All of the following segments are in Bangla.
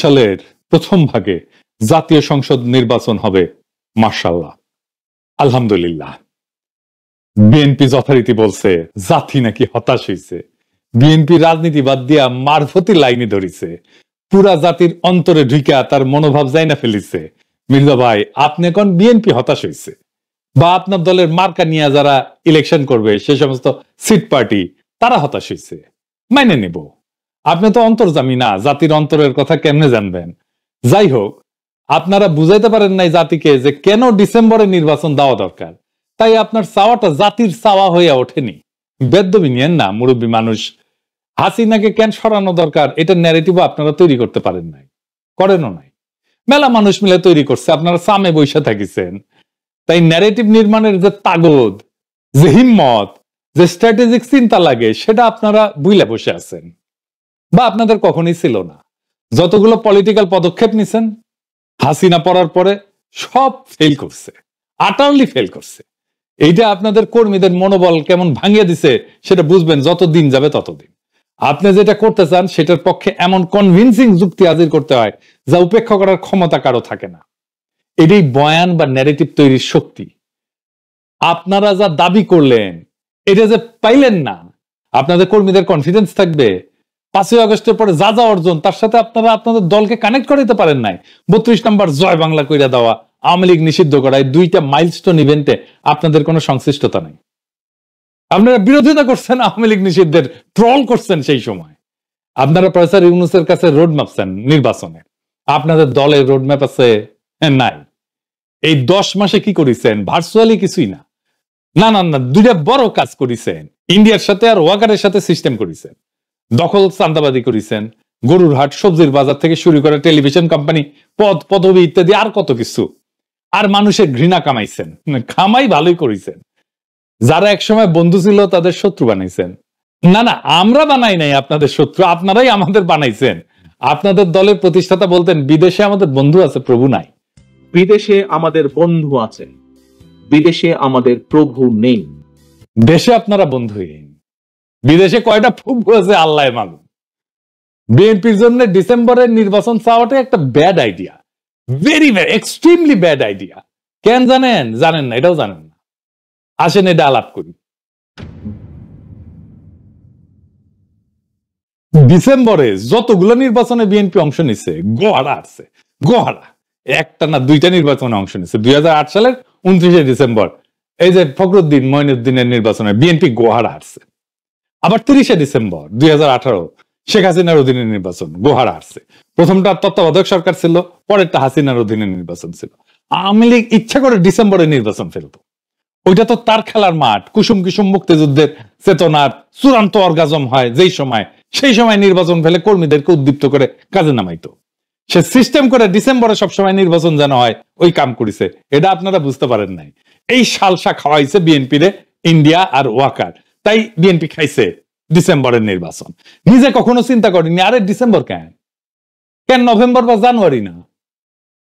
সালের প্রথম ভাগে জাতীয় সংসদ নির্বাচন হবে মাশাআল্লাহ, আলহামদুলিল্লাহ। বিএনপি যথারীতি বলছে জাতি নাকি হতাশ হয়েছে, বিএনপি রাজনীতি বাদ দিয়া মারফতি লাইনে ধরিছে, পুরা জাতির অন্তরে ঢুকা তার মনোভাব যাই না ফেলিছে। মির্জা ভাই, আপনি এখন বিএনপি হতাশ হয়েছে বা আপনার দলের মার্কা নিয়ে যারা ইলেকশন করবে সে সমস্ত সিট পার্টি তারা হতাশ হয়েছে, মাইনে নিব। আপনি তো অন্তর্জামী না, জাতির অন্তরের কথা কেমনে জানবেন? যাই হোক, আপনারা বুঝাইতে পারেন নাই জাতিকে যে কেন ডিসেম্বরে নির্বাচন দেওয়া দরকার, তাই আপনার চাওয়াটা জাতির চাওয়া হয়ে ওঠেনি। বেদ্যবি নিয়েন না, মুরব্বী মানুষ। হাসিনাকে কেন সরানো দরকার এটা ন্যারেটিভ আপনারা তৈরি করতে পারেন নাই, করেনও নাই। মেলা মানুষ মিলে তৈরি করছে, আপনারা সামে বৈশা থাকিছেন। তাই ন্যারেটিভ নির্মাণের যে তাগদ, যে হিম্মত, যে স্ট্র্যাটেজিক চিন্তা লাগে সেটা আপনারা বুইলা বসে আছেন, বা আপনাদের কখনই ছিল না। যতগুলো পলিটিক্যাল পদক্ষেপ নিছেন হাসিনা পড়ার পরে সব ফেল করছে, আটারলি ফেল করছে। এইটা আপনাদের কর্মীদের মনোবল কেমন ভাঙিয়ে দিছে সেটা বুঝবেন যত দিন যাবে ততদিন। আপনি যেটা করতে চান সেটার পক্ষে এমন কনভিন্সিং যুক্তি হাজির করতে হয় যা উপেক্ষা করার ক্ষমতা কারো থাকে না। এটাই বয়ান বা ন্যারেটিভ তৈরির শক্তি। আপনারা যা দাবি করলেন এটা যে পাইলেন না, আপনাদের কর্মীদের কনফিডেন্স থাকবে 5ই আগস্টের পরে যা যা অর্জন তার সাথে আপনারা আপনাদের দলকে কানেক্ট করাইতে পারেন নাই। 32 নম্বর জয় বাংলা কইরা দেওয়া, আওয়ামী লীগ নিষিদ্ধ করা, এই দুইটা মাইলস্টোন ইভেন্টে আপনাদের কোনো সংশ্লিষ্টতা নাই। আপনারা বিরোধিতা করছেন আওয়ামী লীগ নিষিদ্ধের, ট্রল করছেন। সেই সময় আপনারা প্রফেসর ইউনূসের কাছে রোড ম্যাপ চান নির্বাচনে, আপনাদের দলের রোড ম্যাপ আছে নাই। এই 10 মাসে কি করেছেন? ভার্চুয়ালি কিছুই না। না না না, দুইটা বড় কাজ করেছেন। ইন্ডিয়ার সাথে আর ওয়াকারের সাথে সিস্টেম করেছেন, দখল চান্দাবাদি করেছেন, গরুর হাট, সবজির বাজার থেকে শুরু করে টেলিভিশন কোম্পানি, পদ পদবি ইত্যাদি আর কত কিছু। আর মানুষের ঘৃণা কামাইছেন, কামাই ভালোই করেছেন। যারা একসময় বন্ধু ছিল তাদের শত্রু বানাইছেন। না না, আমরা বানাই নাই আপনাদের শত্রু, আপনারাই আমাদের বানাইছেন। আপনাদের দলের প্রতিষ্ঠাতা বলতেন বিদেশে আমাদের বন্ধু আছে, প্রভু নাই। বিদেশে আমাদের বন্ধু আছে, বিদেশে আমাদের প্রভু নেই। দেশে আপনারা বন্ধুহীন, বিদেশে কয়টা প্রভু আছে আল্লাহ মালুম। বিএনপির জন্য ডিসেম্বরের নির্বাচন চাওয়াটা একটা bad idea, very very extremely bad idea. কেন জানেন? জানেন না, এটাও জানেন না। আসেন এটা আলাপ করি। ডিসেম্বরে যতগুলো নির্বাচনে বিএনপি অংশ নিছে, গোহারা আছে, গোহারা। একটা না দুইটা নির্বাচনে অংশ নিছে। 2008 সালের 29শে ডিসেম্বর এই যে ফখরুদ্দিন মঈনুদ্দিনের নির্বাচনে বিএনপি গোহারা আসছে। আবার 30শে ডিসেম্বর 2018 শেখ হাসিনার অধীনে নির্বাচন, গোহারা আসছে। প্রথমটা তত্ত্বাবধায়ক সরকার ছিল, পরেরটা হাসিনার অধীনে নির্বাচন ছিল। আওয়ামী লীগ ইচ্ছা করে ডিসেম্বরে নির্বাচন ফেলতো। ওইটা তো তার খেলার মাঠ, কুসুম কুসুম মুক্তিযুদ্ধের চেতনার চূড়ান্ত অর্গাজম হয় যেই সময়, সেই সময় নির্বাচন ফেলে কর্মীদেরকে উদ্দীপ্ত করে কাজে নামাইতো। সে সিস্টেম করে ডিসেম্বরে সবসময় নির্বাচন যেন হয় ওই কাম করেছে। এটা আপনারা বুঝতে পারেন নাই। এই সালসা খাওয়াইছে বিএনপি রে ইন্ডিয়া আর ওয়াকার, তাই বিএনপি খাইছে ডিসেম্বরের নির্বাচন। নিজে কখনো চিন্তা করেনি আরে ডিসেম্বর কেন, কেন নভেম্বর বা জানুয়ারি না?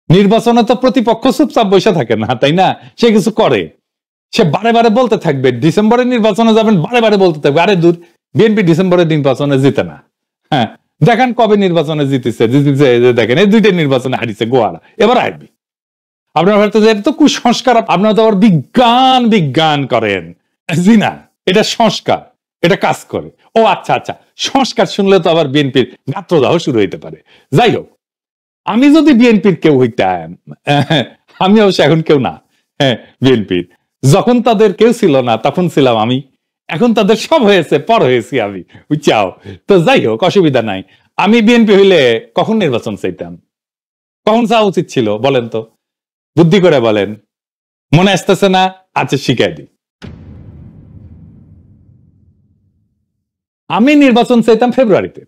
নির্বাচনে তো প্রতিপক্ষ চুপচাপ বসে থাকে না, তাই না? সে কিছু করে, সে বারে বারে বলতে থাকবে ডিসেম্বরের নির্বাচনে যাবেন, বারে বারে বলতে থাকবে আরে দূর, বিএনপি ডিসেম্বরের নির্বাচনে জিতে না। হ্যাঁ, দেখেন কবে নির্বাচনে জিতেছে, দেখেন এই দুইটা নির্বাচনে হারিয়েছে গোয়ারা, এবার হারবি। আপনার হয়তো যে এটা তো কুসংস্কার, আপনারা তো আবার বিজ্ঞান বিজ্ঞান করেন। জি না, এটা সংস্কার, এটা কাজ করে। ও আচ্ছা আচ্ছা, সংস্কার শুনলে তো আবার বিএনপির গাত্রদাহ শুরু হইতে পারে। যাই হোক, আমি যদি বিএনপির কেউ হইতাম, আমি অবশ্য এখন কেউ না, হ্যাঁ বিএনপির যখন তাদের কেউ ছিল না তখন ছিলাম আমি, এখন তাদের সব হয়েছে, পর হয়েছি আমি, বুঝছাও তো। যাই হোক, অসুবিধা নাই। আমি বিএনপি হইলে কখন নির্বাচন চাইতাম, কখন চাওয়া উচিত ছিল বলেন তো? বুদ্ধি করে বলেন, মনে আসতেছে না? আচ্ছা শিখাই দিই। আমি নির্বাচন চাইতাম ফেব্রুয়ারিতে।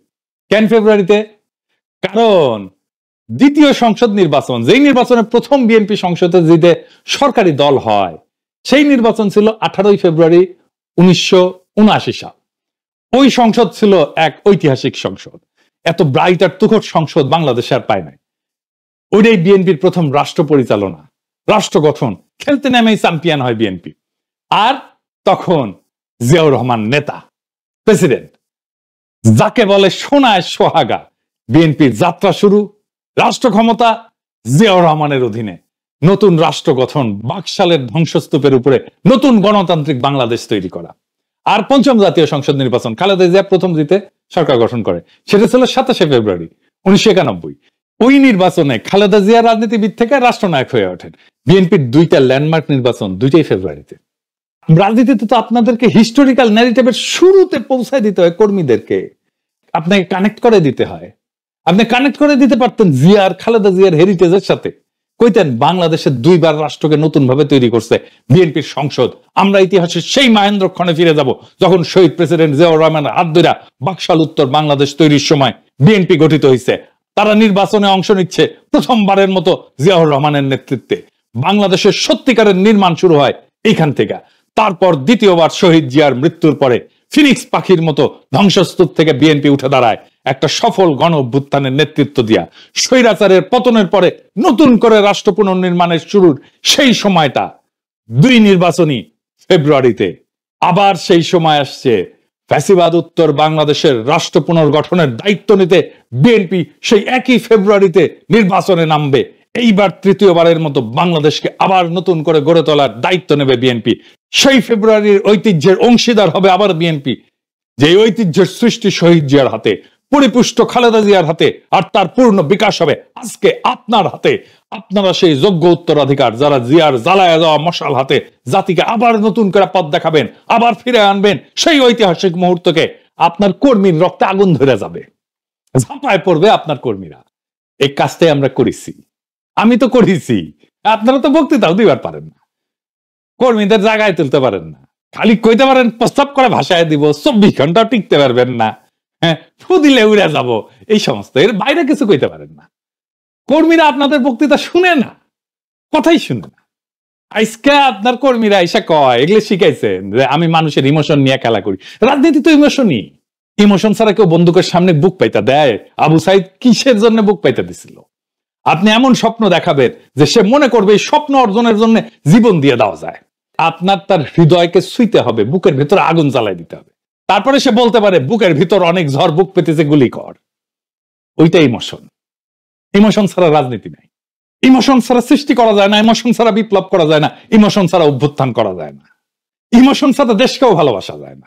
কেন ফেব্রুয়ারিতে? কারণ দ্বিতীয় সংসদ নির্বাচন, যেই নির্বাচনে প্রথম বিএনপি সংসদে জিতে সরকারি দল হয়, সেই নির্বাচন ছিল 18 ফেব্রুয়ারি 1979 সাল। ওই সংসদ ছিল এক ঐতিহাসিক সংসদ। এত ব্রাইট আর তুখট সংসদ বাংলাদেশে আর পায় নাই। ওইটাই বিএনপির প্রথম রাষ্ট্র পরিচালনা, রাষ্ট্র গঠন, খেলতে নেমেই চ্যাম্পিয়ন হয় বিএনপি। আর তখন জিয়াউর রহমান নেতা, প্রেসিডেন্ট, যাকে বলে সোনায় সোহাগা, বিএনপির যাত্রা শুরু, রাষ্ট্র ক্ষমতা জিয়াউর রহমানের অধীনে নতুন রাষ্ট্র গঠন, বাকশালের ধ্বংসস্তূপের উপরে নতুন গণতান্ত্রিক বাংলাদেশ তৈরি করা। আর পঞ্চম জাতীয় সংসদ নির্বাচন, খালেদা জিয়া প্রথম জিতে সরকার গঠন করে, সেটা ছিল 27 ফেব্রুয়ারি 1991। ওই নির্বাচনে খালেদা জিয়া রাজনীতিবিদ থেকে রাষ্ট্রনায়ক হয়ে ওঠেন। বিএনপির দুইটা ল্যান্ডমার্ক নির্বাচন, দুইটাই ফেব্রুয়ারিতে। রাজনীতিতে তো আপনাদেরকে হিস্টোরিক্যাল ন্যারেটিভের শুরুতে পৌঁছায় দিতে হয় কর্মীদেরকে, আপনাকে কানেক্ট করে দিতে হয়। আপনি কানেক্ট করে দিতে পারতেন জিয়ার, খালেদা জিয়ার হেরিটেজের সাথে, কইতেন বাংলাদেশের দুইবার রাষ্ট্রকে নতুন ভাবে তৈরি করছে বিএনপির সংসদ। আমরা ইতিহাসের সেই মহেন্দ্রক্ষণে ফিরে যাব যখন শহীদ প্রেসিডেন্ট জিয়াউর রহমানের হাত ধরে বাকশাল উত্তর বাংলাদেশ তৈরির সময় বিএনপি গঠিত হয়েছে। তারা নির্বাচনে অংশ নিচ্ছে প্রথমবারের মতো জিয়াউর রহমানের নেতৃত্বে। বাংলাদেশের সত্যিকারের নির্মাণ শুরু হয় এইখান থেকে। তারপর দ্বিতীয়বার শহীদ জিয়ার মৃত্যুর পরে ফিনিক্স পাখির মতো ধ্বংসস্তূপ থেকে বিএনপি উঠে দাঁড়ায় একটা সফল গণ অভ্যুত্থানের নেতৃত্ব দিয়া। স্বৈরাচারের পতনের পরে নতুন করে রাষ্ট্র পুনর্নির্মাণের শুরুর সেই সময়টা 2 নির্বাচনী ফেব্রুয়ারিতে। আবার সেই সময় আসছে ফ্যাসিবাদ উত্তর বাংলাদেশের রাষ্ট্র পুনর্গঠনের দায়িত্ব নিতে বিএনপি সেই একই ফেব্রুয়ারিতে নির্বাচনে নামবে। এইবার তৃতীয়বারের মতো বাংলাদেশকে আবার নতুন করে গড়ে তোলার দায়িত্ব নেবে বিএনপি। সেই ফেব্রুয়ারির ঐতিহ্যের অংশীদার হবে আবার বিএনপি, যে ঐতিহ্যের সৃষ্টি শহীদ জিয়ার হাতে, পরিপুষ্ট খালেদা জিয়ার হাতে, আর তার পূর্ণ বিকাশ হবে আজকে আপনার হাতে। আপনারা সেই যোগ্য উত্তরাধিকার, যারা জিয়ার জ্বালায়া যাওয়া মশাল হাতে জাতিকে আবার নতুন করে পথ দেখাবেন, আবার ফিরে আনবেন সেই ঐতিহাসিক মুহূর্তকে। আপনার কর্মীর রক্তে আগুন ধরে যাবে, ঝাঁপায় পড়বে আপনার কর্মীরা। এই কাজটাই আমরা করেছি, আমি তো করেছি। আপনারা তো বক্তৃতাও দিবার পারেন না, কর্মীদের জায়গায় তুলতে পারেন না, খালি কইতে পারেন প্রস্তাব করে ভাষায় দিব, 24 ঘন্টা টিকতে পারবেন না, হ্যাঁ ফু দিলে উড়ে যাব, এই সমস্ত, এর বাইরে কিছু কইতে পারেন না। কর্মীরা আপনাদের বক্তৃতা শুনে না, কথাই শুনে না। আজকে আপনার কর্মীরা এসে কয়, এগুলো শিখাইছেন যে আমি মানুষের ইমোশন নিয়ে খেলা করি। রাজনীতি তো ইমোশনই, ইমোশন ছাড়া কেউ বন্দুকের সামনে বুক পাইতে দেয়? আবু সাইদ কিসের জন্য বুক পাইতে দিছিল? আপনি এমন স্বপ্ন দেখাবেন যে সে মনে করবে এই স্বপ্ন অর্জনের জন্য জীবন দিয়ে দেওয়া যায়। আপনার তার হৃদয়কে ছুঁইতে হবে, বুকের ভিতরে আগুন জ্বালাই দিতে হবে, তারপরে সে বলতে পারে বুকের ভিতর অনেক ঝড়, বুক পেতেছে, গুলি কর। ওইটা ইমোশন। ইমোশন ছাড়া রাজনীতি নাই, ইমোশন ছাড়া সৃষ্টি করা যায় না, ইমোশন ছাড়া বিপ্লব করা যায় না, ইমোশন ছাড়া অভ্যুত্থান করা যায় না, ইমোশন ছাড়া দেশকেও ভালোবাসা যায় না।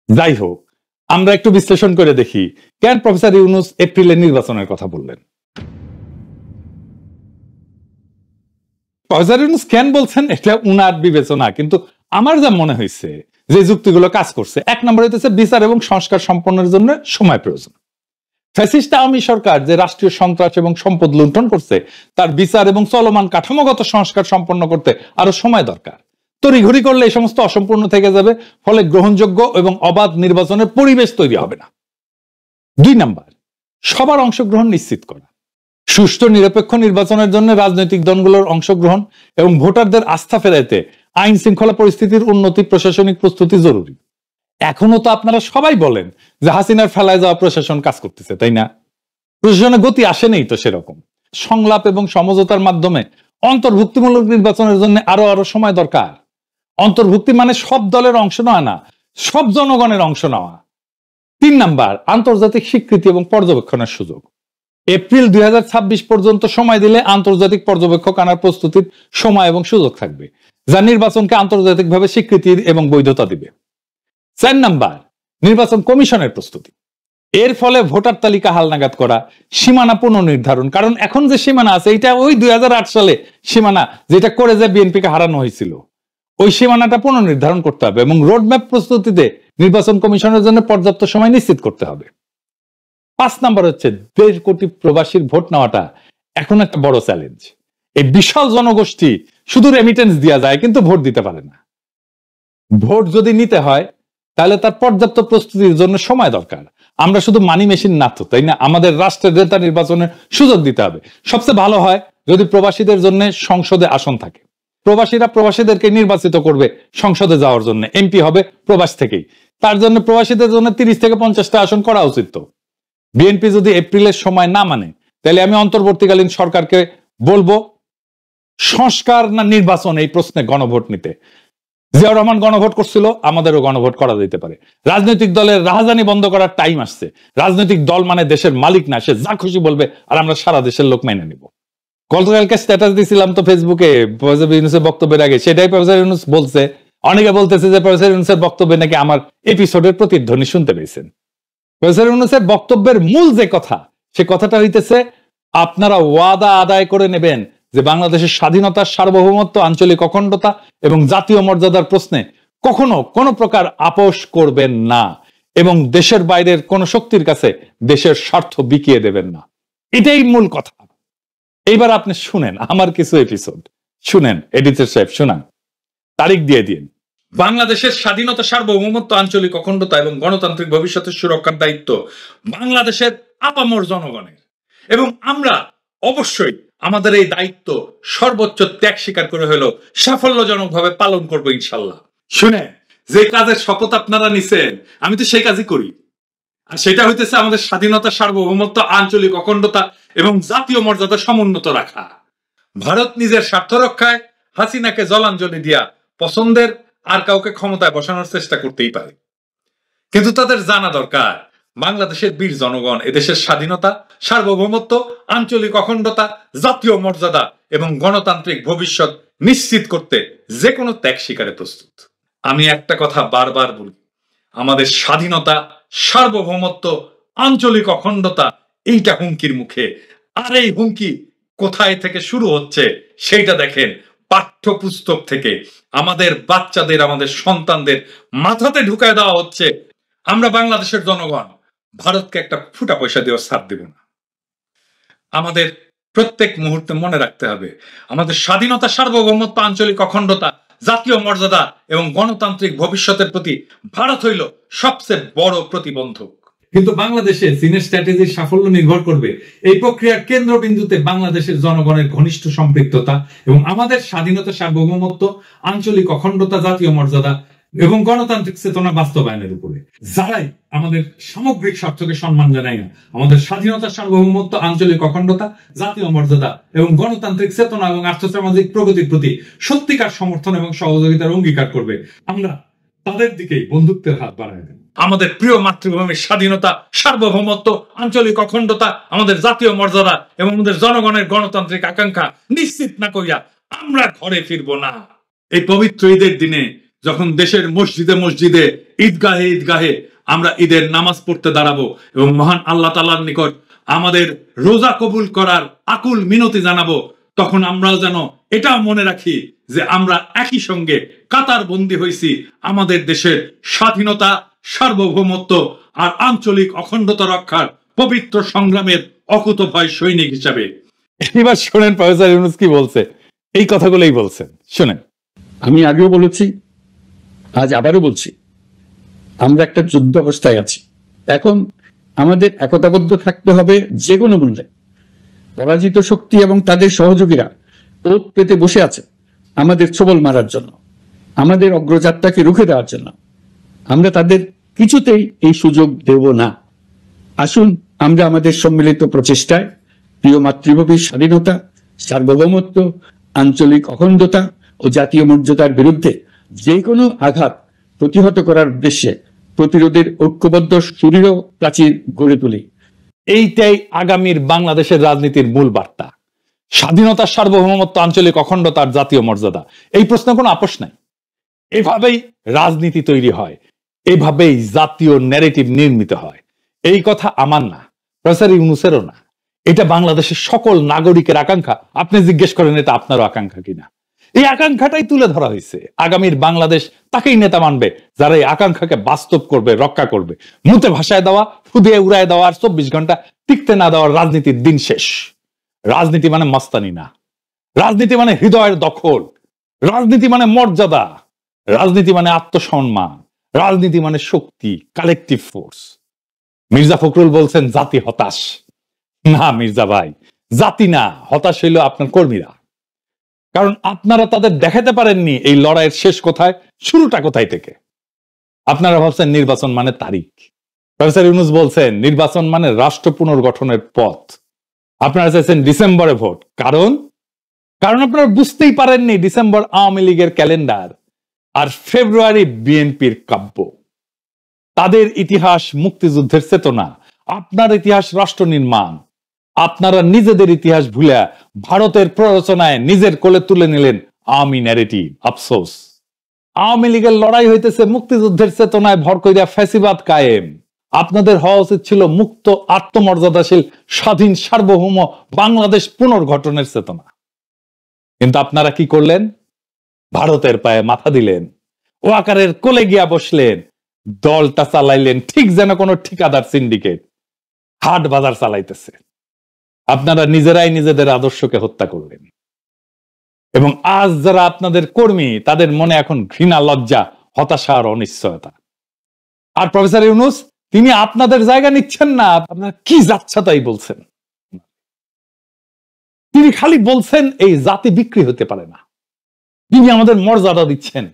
যাই হোক, আমরা একটু বিশ্লেষণ করে দেখি কেন প্রফেসর ইউনূস এপ্রিলের নির্বাচনের কথা বললেন। প্রফেসর ইউনূস কেন বলছেন এটা উনার বিবেচনা, কিন্তু আমার যা মনে হয়েছে যে যুক্তিগুলো কাজ করছে, 1 নম্বর হইতেছে বিচার এবং সংস্কার সম্পন্নের জন্য সময় প্রয়োজন। ফ্যাসিস্ট আওয়ামী সরকার যে রাষ্ট্রীয় সন্ত্রাস এবং সম্পদ লুণ্ঠন করছে, তার বিচার এবং চলমান কাঠামোগত সংস্কার সম্পন্ন করতে আরো সময় দরকার। তড়িঘড়ি করলে এই সমস্ত অসম্পূর্ণ থেকে যাবে, ফলে গ্রহণযোগ্য এবং অবাধ নির্বাচনের পরিবেশ তৈরি হবে না। 2 নাম্বার, সবার অংশগ্রহণ নিশ্চিত করা। সুষ্ঠু নিরপেক্ষ নির্বাচনের জন্য রাজনৈতিক দলগুলোর অংশগ্রহণ এবং ভোটারদের আস্থা ফেরাইতে আইন শৃঙ্খলা পরিস্থিতির উন্নতি, প্রশাসনিক প্রস্তুতি জরুরি। এখনো তো আপনারা সবাই বলেন যে হাসিনার ফেলায় যাওয়া প্রশাসন কাজ করতেছে, তাই না? প্রশাসনের গতি আসেনি তো সেরকম। সংলাপ এবং সমঝোতার মাধ্যমে অন্তর্ভুক্তিমূলক নির্বাচনের জন্য আরো সময় দরকার। অন্তর্ভুক্তি মানে সব দলের অংশ নেওয়া না, সব জনগণের অংশ নেওয়া। 3 নাম্বার, আন্তর্জাতিক স্বীকৃতি এবং পর্যবেক্ষণের সুযোগ। এপ্রিল 2026 পর্যন্ত সময় দিলে আন্তর্জাতিক পর্যবেক্ষক আনার প্রস্তুতির সময় এবং সুযোগ থাকবে, যা নির্বাচনকে আন্তর্জাতিকভাবে স্বীকৃতির এবং বৈধতা দিবে। 4 নাম্বার, নির্বাচন কমিশনের প্রস্তুতি। এর ফলে ভোটার তালিকা হালনাগাদ করা, সীমানা পুনর্নির্ধারণ। কারণ এখন যে সীমানা আছে এটা ওই 2008 সালে সীমানা, যেটা করে যে বিএনপিকে হারানো হয়েছিল, ওই সীমানাটা পুনর্নির্ধারণ করতে হবে এবং রোডম্যাপ প্রস্তুতিতে নির্বাচন কমিশনের জন্য পর্যাপ্ত সময় নিশ্চিত করতে হবে। 5 নাম্বার হচ্ছে 1.5 কোটি প্রবাসীর ভোট নেওয়াটা এখন একটা বড় চ্যালেঞ্জ। এই বিশাল জনগোষ্ঠী শুধু রেমিটেন্স দেওয়া যায় কিন্তু ভোট দিতে পারে না। ভোট যদি নিতে হয় তাহলে তার পর্যাপ্ত প্রস্তুতির জন্য সময় দরকার। আমরা শুধু মানি মেশিন না তো, তাই না? আমাদের রাষ্ট্রের নেতা নির্বাচনের সুযোগ দিতে হবে। সবচেয়ে ভালো হয় যদি প্রবাসীদের জন্য সংসদে আসন থাকে। প্রবাসীরা প্রবাসীদেরকে নির্বাচিত করবে সংসদে যাওয়ার জন্য, এমপি হবে প্রবাস থেকেই। তার জন্য প্রবাসীদের জন্য 30 থেকে 50টা আসন করা উচিত। তো বিএনপি যদি এপ্রিলের সময় না মানে, তাহলে আমি অন্তর্বর্তীকালীন সরকারকে বলবো সংস্কার না নির্বাচন এই প্রশ্নে গণভোট নিতে। জিয়াউর রহমান গণভোট করছিল, আমাদেরও গণভোট করা যেতে পারে। রাজনৈতিক দলের রাহাজানি বন্ধ করার টাইম আসছে। রাজনৈতিক দল মানে দেশের মালিক না, সে যা খুশি বলবে আর আমরা সারা দেশের লোক মেনে নিব। গতকালকে স্ট্যাটাস দিছিলাম তো ফেসবুকে প্রফেসর ইউনূসের বক্তব্যের আগে, সেটাই প্রফেসর ইউনূস বলছে। অনেকে বলতেছে যে প্রফেসর ইউনূসের বক্তব্যে নাকি আমার এপিসোডের প্রতিধ্বনি শুনতে পেয়েছেন। প্রফেসর ইউনূসের বক্তব্যের মূল যে কথা, সে কথাটা হইতেছে আপনারা ওয়াদা আদায় করে নেবেন যে বাংলাদেশের স্বাধীনতা, সার্বভৌমত্ব, আঞ্চলিক অখণ্ডতা এবং জাতীয় মর্যাদার প্রশ্নে কখনো কোনো প্রকার আপোষ করবেন না এবং দেশের বাইরের কোন শক্তির কাছে দেশের স্বার্থ বিকিয়ে দেবেন না। এটাই মূল কথা। এইবার আপনি শুনেন আমার কিছু এপিসোড, শুনেন এডিটর সাহেব, শুনান, তারিখ দিয়ে দিন। বাংলাদেশের স্বাধীনতা, সার্বভৌমত্ব, আঞ্চলিক অখণ্ডতা এবং গণতান্ত্রিক ভবিষ্যতের সুরক্ষার দায়িত্ব বাংলাদেশের আপামর জনগণের, এবং আমরা অবশ্যই আমাদের এই দায়িত্ব সর্বোচ্চ ত্যাগ স্বীকার করে হলেও সাফল্যজনকভাবে পালন করবো ইনশাল্লাহ। শুনে, যে কাজের শপথ আপনারা নিছেন আমি তো সেই কাজই করি, আর সেটা হইতেছে আমাদের স্বাধীনতা, সার্বভৌমত্ব, আঞ্চলিক অখণ্ডতা এবং জাতীয় মর্যাদা সমুন্নত রাখা। ভারত নিজের স্বার্থ রক্ষায় হাসিনাকে জলাঞ্জলি দিয়া পছন্দের আর কাউকে ক্ষমতায় বসানোর চেষ্টা করতেই পারে, কিন্তু তাদের জানা দরকার বাংলাদেশের বীর জনগণ এদেশের স্বাধীনতা, সার্বভৌমত্ব, আঞ্চলিক অখণ্ডতা, জাতীয় মর্যাদা এবং গণতান্ত্রিক ভবিষ্যৎ নিশ্চিত করতে যে কোনো ত্যাগ স্বীকারে প্রস্তুত। আমি একটা কথা বারবার বলি, আমাদের স্বাধীনতা, সার্বভৌমত্ব, আঞ্চলিক অখণ্ডতা এইটা হুমকির মুখে। আর এই হুমকি কোথায় থেকে শুরু হচ্ছে সেইটা দেখেন, পাঠ্যপুস্তক থেকে আমাদের বাচ্চাদের, আমাদের সন্তানদের মাথাতে ঢুকায় দেওয়া হচ্ছে আমরা বাংলাদেশের জনগণ ভারতকে একটা ফুটা পয়সা দিয়েও ছাড় দেব না। আমাদের প্রত্যেক মুহূর্তে মনে রাখতে হবে আমাদের স্বাধীনতা, সার্বভৌমত্ব, আঞ্চলিক অখণ্ডতা, জাতীয় মর্যাদা এবং গণতান্ত্রিক ভবিষ্যতের প্রতি ভারত হইল সবচেয়ে বড় প্রতিবন্ধক। কিন্তু বাংলাদেশে চীনের স্ট্র্যাটেজির সাফল্য নির্ভর করবে এই প্রক্রিয়ার কেন্দ্রবিন্দুতে বাংলাদেশের জনগণের ঘনিষ্ঠ সম্পৃক্ততা এবং আমাদের স্বাধীনতা, সার্বভৌমত্ব, আঞ্চলিক অখণ্ডতা, জাতীয় মর্যাদা এবং গণতান্ত্রিক চেতনা বাস্তবায়নের উপরে। যারাই আমাদের সামগ্রিক স্বার্থকে সম্মান জানায় না, আমাদের স্বাধীনতা, সার্বভৌমত্ব, আঞ্চলিক অখণ্ডতা, জাতীয় মর্যাদা এবং গণতান্ত্রিক চেতনা এবং আর্থসামাজিক প্রগতির প্রতি সত্যিকার সমর্থন এবং সহযোগিতার অঙ্গীকার করবে, আমরা তাদের দিকেই বন্ধুত্বের হাত বাড়ায় দেব। আমাদের প্রিয় মাতৃভূমির স্বাধীনতা, সার্বভৌমত্ব, আঞ্চলিক অখণ্ডতা, আমাদের জাতীয় মর্যাদা এবং আমাদের জনগণের গণতান্ত্রিক আকাঙ্ক্ষা নিশ্চিত না করিয়া আমরা ঘরে ফিরবো না। এই পবিত্র ঈদের দিনে যখন দেশের মসজিদে মসজিদে, ঈদগাহে ঈদগাহে আমরা ঈদের নামাজ পড়তে দাঁড়াবো এবং মহান আল্লাহ তাআলার নিকট আমাদের রোজা কবুল করার আকুল মিনতি জানাবো, তখন আমরা যেন এটাও মনে রাখি যে আমরা একই সঙ্গে কাতার বন্দী হয়েছি আমাদের দেশের স্বাধীনতা, সার্বভৌমত্ব আর আঞ্চলিক অখণ্ডতা রক্ষার পবিত্র সংগ্রামের অকুতভয় সৈনিক হিসাবে। এবার শোনেন প্রফেসর ইউনূস কি বলছে, এই কথাগুলোই বলছেন, শোনেন। আমি আগেও বলেছি, আজ আবারও বলছি, আমরা একটা যুদ্ধ অবস্থায় আছি। এখন আমাদের একতাবদ্ধ থাকতে হবে যে কোনো মূল্যে। পরাজিত শক্তি এবং তাদের সহযোগীরা ওত পেতে বসে আছে আমাদের ছোবল মারার জন্য, আমাদের অগ্রযাত্রাকে রুখে দেওয়ার জন্য। আমরা তাদের কিছুতেই এই সুযোগ দেব না। আসুন আমরা আমাদের সম্মিলিত প্রচেষ্টায় প্রিয় মাতৃভূমির স্বাধীনতা, সার্বভৌমত্ব, আঞ্চলিক অখণ্ডতা ও জাতীয় মর্যাদার বিরুদ্ধে যে কোনো আঘাত প্রতিহত করার উদ্দেশ্যে প্রতিরোধের ঐক্যবদ্ধ সুদৃঢ় প্রাচীর গড়ে তুলি। এইটাই আগামীর বাংলাদেশের রাজনীতির মূল বার্তা। স্বাধীনতা, সার্বভৌমত্ব, আঞ্চলিক অখণ্ডতার জাতীয় মর্যাদা, এই প্রশ্নে কোনো আপোষ নাই। এভাবেই রাজনীতি তৈরি হয়, এভাবেই জাতীয় ন্যারেটিভ নির্মিত হয়। এই কথা আমার না, প্রফেসর ইউনূসেরও না, এটা বাংলাদেশের সকল নাগরিকের আকাঙ্ক্ষা। আপনি জিজ্ঞেস করেন এটা আপনারও আকাঙ্ক্ষা কিনা। এই আকাঙ্ক্ষাটাই তুলে ধরা হয়েছে। আগামীর বাংলাদেশ তাকেই নেতা মানবে যারা এই আকাঙ্ক্ষাকে বাস্তব করবে, রক্ষা করবে। মুতে ভাষায় দেওয়া, ফুদিয়ে উড়ায় দেওয়া আর 24 ঘন্টা টিকতে না দেওয়ার রাজনীতির দিন শেষ। রাজনীতি মানে মস্তানি না, রাজনীতি মানে হৃদয়ের দখল, রাজনীতি মানে মর্যাদা, রাজনীতি মানে আত্মসম্মান, রাজনীতি মানে শক্তি, কালেকটিভ ফোর্স। মির্জা ফখরুল বলছেন জাতি হতাশ। না মির্জা ভাই, জাতি না, হতাশ হইল আপনার কর্মীরা। কারণ আপনারা তাদের দেখাতে পারেননি এই লড়াইয়ের শেষ কোথায়, শুরুটা কোথায় থেকে। আপনারা ভাবছেন নির্বাচন মানে তারিখ। প্রফেসর ইউনূস বলছেন নির্বাচন মানে রাষ্ট্র পুনর্গঠনের পথ। আপনারা চাইছেন ডিসেম্বরে ভোট। কারণ আপনারা বুঝতেই পারেননি ডিসেম্বর আওয়ামী লীগের ক্যালেন্ডার। আর ফেব্রুয়ারি বিএনপির কাব্য। তাদের ইতিহাস মুক্তিযুদ্ধের চেতনা, আপনার ইতিহাস রাষ্ট্র নির্মাণ। আপনারা নিজেদের ইতিহাস ভুলে ভারতের প্ররোচনায় নিজের কোলে তুলে নিলেন আওয়ামী ন্যারেটিভ। আফসোস, আওয়ামী লীগের লড়াই হইতেছে মুক্তিযুদ্ধের চেতনায় ভর কইরা ফ্যাসিবাদ কায়েম। আপনাদের হওয়া উচিত ছিল মুক্ত, আত্মমর্যাদাশীল, স্বাধীন, সার্বভৌম বাংলাদেশ পুনর্গঠনের চেতনা। কিন্তু আপনারা কি করলেন? ভারতের পায়ে মাথা দিলেন, ওয়াকারের কোলে গিয়া বসলেন, দলটা চালাইলেন ঠিক যেন কোনো ঠিকাদার সিন্ডিকেট হাট বাজার চালাইতেছে। আপনারা নিজেরাই নিজেদের আদর্শকে হত্যা করলেন। এবং আজ যারা আপনাদের কর্মী, তাদের মনে এখন ঘৃণা, লজ্জা, হতাশা আর অনিশ্চয়তা। আর প্রফেসর ইউনূস, তিনি আপনাদের জায়গা নিচ্ছেন না। আপনারা কি যাচ্ছা তাই বলছেন। তিনি খালি বলছেন এই জাতি বিক্রি হতে পারে না। তিনি আমাদের মর্যাদা দিচ্ছেন।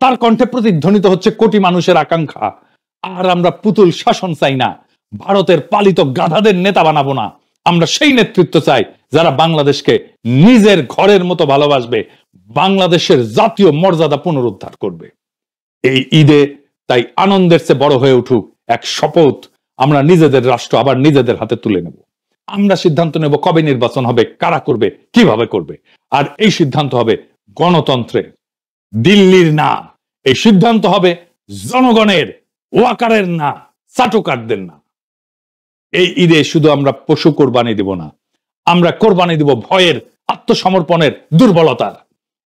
তার কণ্ঠে প্রতিধ্বনিত হচ্ছে কোটি মানুষের আকাঙ্ক্ষা। আর আমরা পুতুল শাসন চাই না, ভারতের পালিত গাধাদের নেতা বানাবো না। আমরা সেই নেতৃত্ব চাই যারা বাংলাদেশকে নিজের ঘরের মতো ভালোবাসবে, বাংলাদেশের জাতীয় মর্যাদা পুনরুদ্ধার করবে। এই ঈদে তাই আনন্দের চেয়ে বড় হয়ে উঠুক এক শপথ, আমরা নিজেদের রাষ্ট্র আবার নিজেদের হাতে তুলে নেব। আমরা সিদ্ধান্ত নেব কবে নির্বাচন হবে, কারা করবে, কিভাবে করবে। আর এই সিদ্ধান্ত হবে গণতন্ত্রের, দিল্লির না। এই সিদ্ধান্ত হবে জনগণের, ওয়াকারের না, চাটুকারদের না। এই ঈদে শুধু আমরা পশু কোরবানি দিব না, আমরা কোরবানি দিব ভয়ের, আত্মসমর্পণের, দুর্বলতার।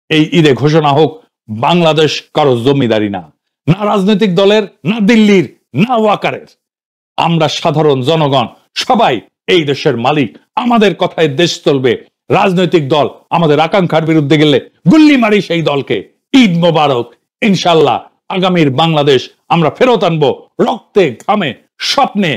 এই ঈদে ঘোষণা হোক বাংলাদেশ কারো জমিদারি না, না রাজনৈতিক দলের, না দিল্লির, না ওয়াকারের। আমরা সাধারণ জনগণ সবাই এই দেশের মালিক। আমাদের কথায় দেশ চলবে। রাজনৈতিক দল আমাদের আকাঙ্ক্ষার বিরুদ্ধে গেলে গুল্লি মারি সেই দলকে। ঈদ মোবারক। ইনশাল্লাহ আগামীর বাংলাদেশ আমরা ফেরত আনবো রক্তে, ঘামে, স্বপ্নে।